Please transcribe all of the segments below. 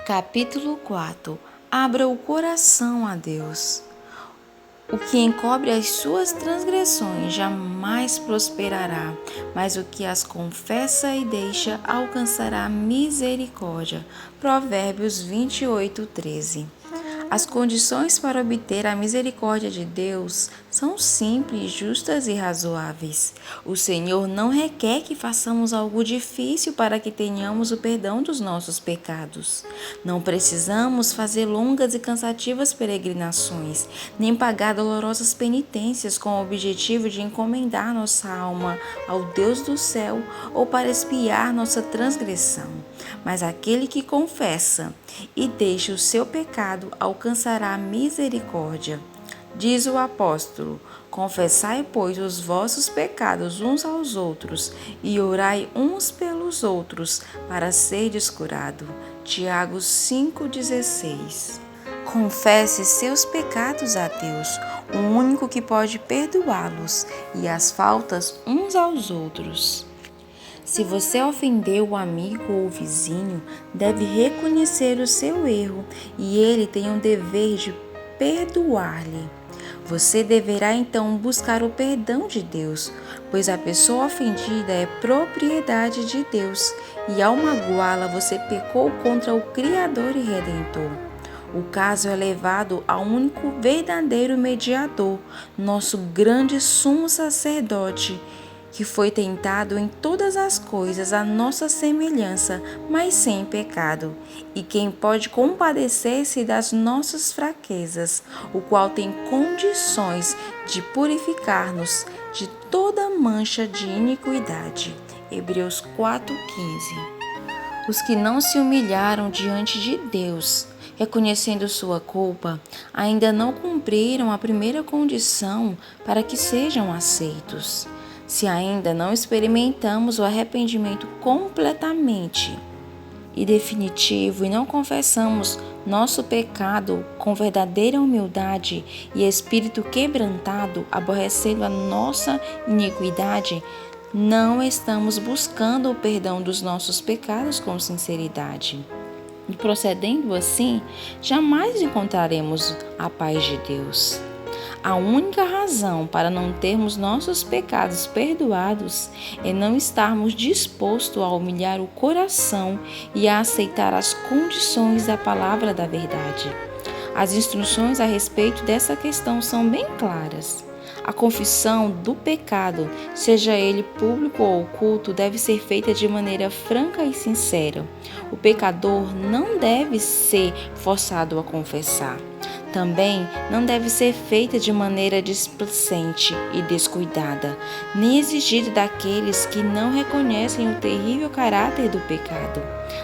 Capítulo 4. Abra o coração a Deus. O que encobre as suas transgressões jamais prosperará, mas o que as confessa e deixa alcançará misericórdia. Provérbios 28:13. As condições para obter a misericórdia de Deus são simples, justas e razoáveis. O Senhor não requer que façamos algo difícil para que tenhamos o perdão dos nossos pecados. Não precisamos fazer longas e cansativas peregrinações, nem pagar dolorosas penitências com o objetivo de encomendar nossa alma ao Deus do céu ou para expiar nossa transgressão. Mas aquele que confessa e deixa o seu pecado alcançará misericórdia. Diz o apóstolo: confessai, pois, os vossos pecados uns aos outros e orai uns pelos outros para serdes curados. Tiago 5,16. Confesse seus pecados a Deus, o único que pode perdoá-los, e as faltas uns aos outros. Se você ofendeu o amigo ou o vizinho, deve reconhecer o seu erro e ele tem o dever de perdoar-lhe. Você deverá então buscar o perdão de Deus, pois a pessoa ofendida é propriedade de Deus e ao magoá-la você pecou contra o Criador e Redentor. O caso é levado ao único verdadeiro mediador, nosso grande sumo sacerdote, que foi tentado em todas as coisas à nossa semelhança, mas sem pecado, e quem pode compadecer-se das nossas fraquezas, o qual tem condições de purificar-nos de toda mancha de iniquidade. Hebreus 4,15. Os que não se humilharam diante de Deus, reconhecendo sua culpa, ainda não cumpriram a primeira condição para que sejam aceitos. Se ainda não experimentamos o arrependimento completamente e definitivo e não confessamos nosso pecado com verdadeira humildade e espírito quebrantado, aborrecendo a nossa iniquidade, não estamos buscando o perdão dos nossos pecados com sinceridade. E procedendo assim, jamais encontraremos a paz de Deus. A única razão para não termos nossos pecados perdoados é não estarmos dispostos a humilhar o coração e a aceitar as condições da palavra da verdade. As instruções a respeito dessa questão são bem claras. A confissão do pecado, seja ele público ou oculto, deve ser feita de maneira franca e sincera. O pecador não deve ser forçado a confessar. Também não deve ser feita de maneira displicente e descuidada, nem exigida daqueles que não reconhecem o terrível caráter do pecado.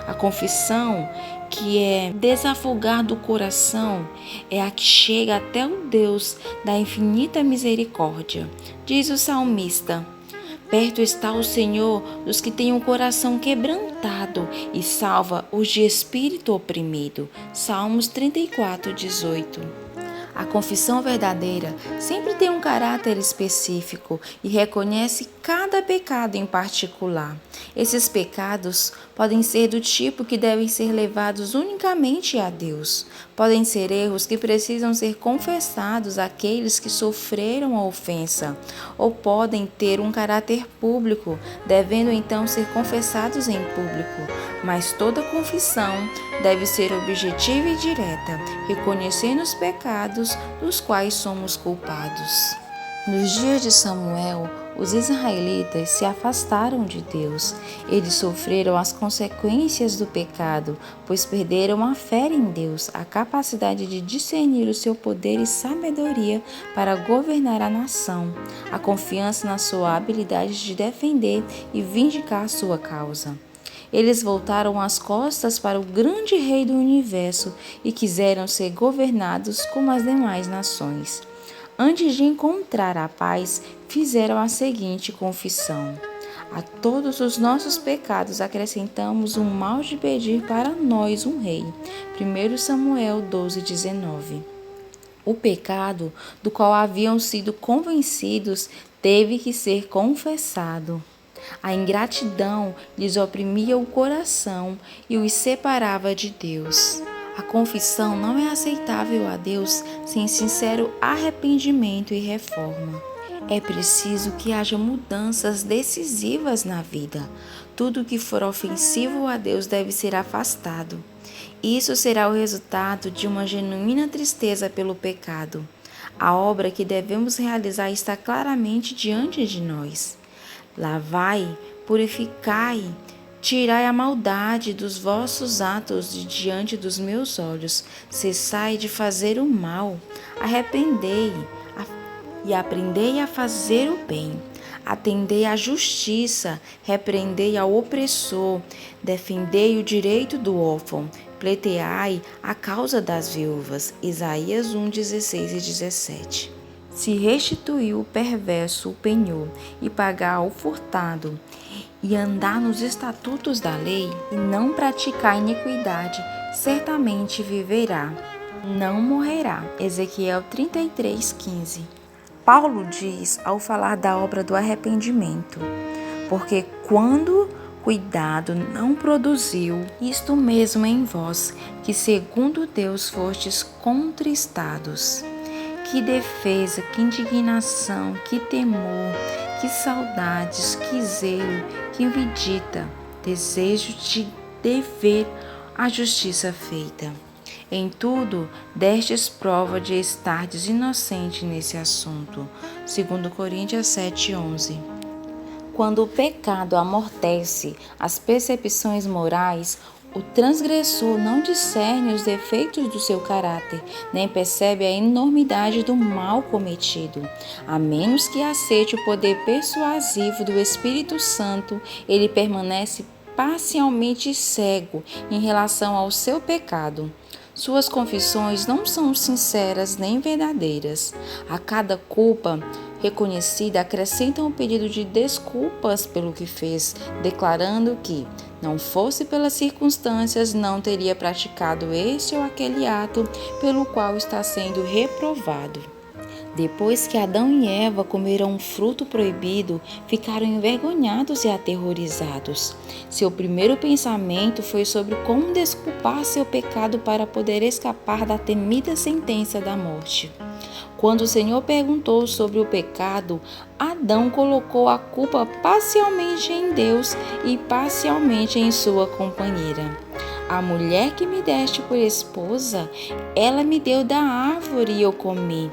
A confissão, que é desafogar do coração, é a que chega até o Deus da infinita misericórdia. Diz o salmista: perto está o Senhor dos que têm o coração quebrantado e salva os de espírito oprimido. Salmos 34:18. A confissão verdadeira sempre tem um caráter específico e reconhece cada pecado em particular. Esses pecados podem ser do tipo que devem ser levados unicamente a Deus. Podem ser erros que precisam ser confessados àqueles que sofreram a ofensa, ou podem ter um caráter público, devendo então ser confessados em público. Mas toda confissão deve ser objetiva e direta, reconhecendo os pecados dos quais somos culpados. Nos dias de Samuel, os israelitas se afastaram de Deus. Eles sofreram as consequências do pecado, pois perderam a fé em Deus, a capacidade de discernir o seu poder e sabedoria para governar a nação, a confiança na sua habilidade de defender e vindicar sua causa. Eles voltaram as costas para o grande Rei do Universo e quiseram ser governados como as demais nações. Antes de encontrar a paz, fizeram a seguinte confissão: a todos os nossos pecados acrescentamos um mal de pedir para nós um rei. 1 Samuel 12:19. O pecado do qual haviam sido convencidos teve que ser confessado. A ingratidão lhes oprimia o coração e os separava de Deus. A confissão não é aceitável a Deus sem sincero arrependimento e reforma. É preciso que haja mudanças decisivas na vida. Tudo que for ofensivo a Deus deve ser afastado. Isso será o resultado de uma genuína tristeza pelo pecado. A obra que devemos realizar está claramente diante de nós. Lavai, purificai, tirai a maldade dos vossos atos de diante dos meus olhos. Cessai de fazer o mal, arrependei e aprendei a fazer o bem. Atendei à justiça, repreendei ao opressor, defendei o direito do órfão, pleiteai a causa das viúvas. Isaías 1, 16 e 17. Se restituir o perverso o penhor e pagar ao furtado, e andar nos estatutos da lei, e não praticar iniquidade, certamente viverá, não morrerá. Ezequiel 33:15. Paulo diz ao falar da obra do arrependimento, porque quando cuidado não produziu isto mesmo em vós, que segundo Deus fostes contristados. Que defesa, que indignação, que temor, que saudades, que zelo, que invidita, desejo de dever a justiça feita. Em tudo, destes prova de estardes inocente nesse assunto. 2 Coríntios 7:11. Quando o pecado amortece as percepções morais, o transgressor não discerne os defeitos do seu caráter, nem percebe a enormidade do mal cometido. A menos que aceite o poder persuasivo do Espírito Santo, ele permanece parcialmente cego em relação ao seu pecado. Suas confissões não são sinceras nem verdadeiras. A cada culpa reconhecida, acrescenta um pedido de desculpas pelo que fez, declarando que, não fosse pelas circunstâncias, não teria praticado este ou aquele ato pelo qual está sendo reprovado. Depois que Adão e Eva comeram um fruto proibido, ficaram envergonhados e aterrorizados. Seu primeiro pensamento foi sobre como desculpar seu pecado para poder escapar da temida sentença da morte. Quando o Senhor perguntou sobre o pecado, Adão colocou a culpa parcialmente em Deus e parcialmente em sua companheira. A mulher que me deste por esposa, ela me deu da árvore e eu comi.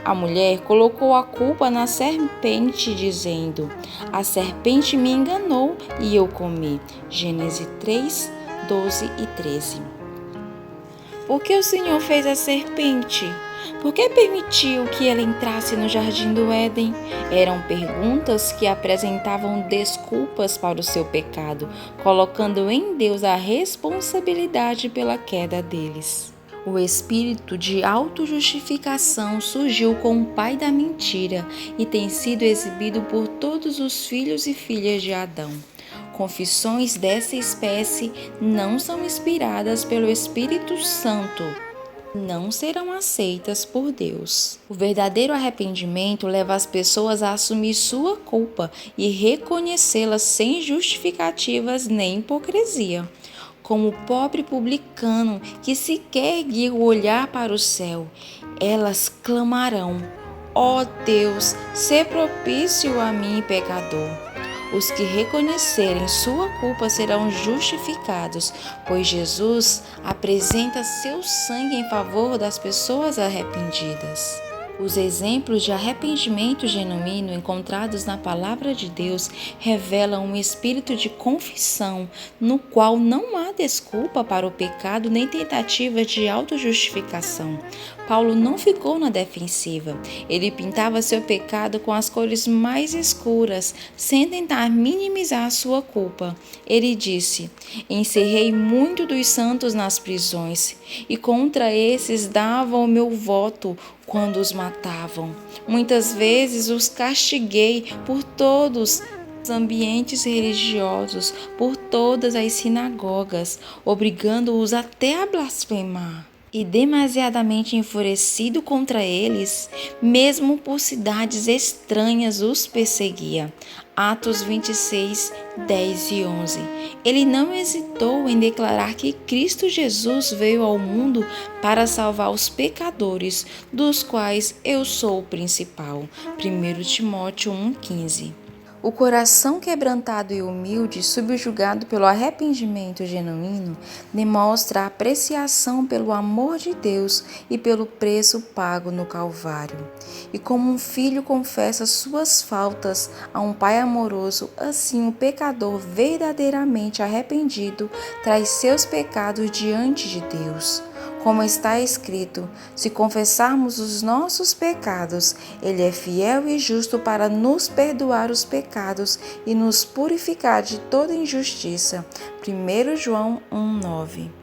A mulher colocou a culpa na serpente, dizendo: a serpente me enganou e eu comi. Gênesis 3, 12 e 13. Por que o Senhor fez a serpente? Por que permitiu que ela entrasse no jardim do Éden? Eram perguntas que apresentavam desculpas para o seu pecado, colocando em Deus a responsabilidade pela queda deles. O espírito de autojustificação surgiu com o pai da mentira e tem sido exibido por todos os filhos e filhas de Adão. Confissões dessa espécie não são inspiradas pelo Espírito Santo, não serão aceitas por Deus. O verdadeiro arrependimento leva as pessoas a assumir sua culpa e reconhecê-la sem justificativas nem hipocrisia. Como o pobre publicano que sequer erguia o olhar para o céu, elas clamarão: ó Deus, sê propício a mim, pecador. Os que reconhecerem sua culpa serão justificados, pois Jesus apresenta seu sangue em favor das pessoas arrependidas. Os exemplos de arrependimento genuíno encontrados na Palavra de Deus revelam um espírito de confissão, no qual não há desculpa para o pecado nem tentativa de autojustificação. Paulo não ficou na defensiva. Ele pintava seu pecado com as cores mais escuras, sem tentar minimizar sua culpa. Ele disse: encerrei muito dos santos nas prisões, e contra esses dava o meu voto quando os matavam. Muitas vezes os castiguei por todos os ambientes religiosos, por todas as sinagogas, obrigando-os até a blasfemar. e demasiadamente enfurecido contra eles, mesmo por cidades estranhas os perseguia. Atos 26, 10 e 11. Ele não hesitou em declarar que Cristo Jesus veio ao mundo para salvar os pecadores, dos quais eu sou o principal. 1 Timóteo 1,15. O coração quebrantado e humilde, subjugado pelo arrependimento genuíno, demonstra apreciação pelo amor de Deus e pelo preço pago no Calvário. E como um filho confessa suas faltas a um pai amoroso, assim o pecador verdadeiramente arrependido traz seus pecados diante de Deus. Como está escrito, se confessarmos os nossos pecados, Ele é fiel e justo para nos perdoar os pecados e nos purificar de toda injustiça. 1 João 1,9.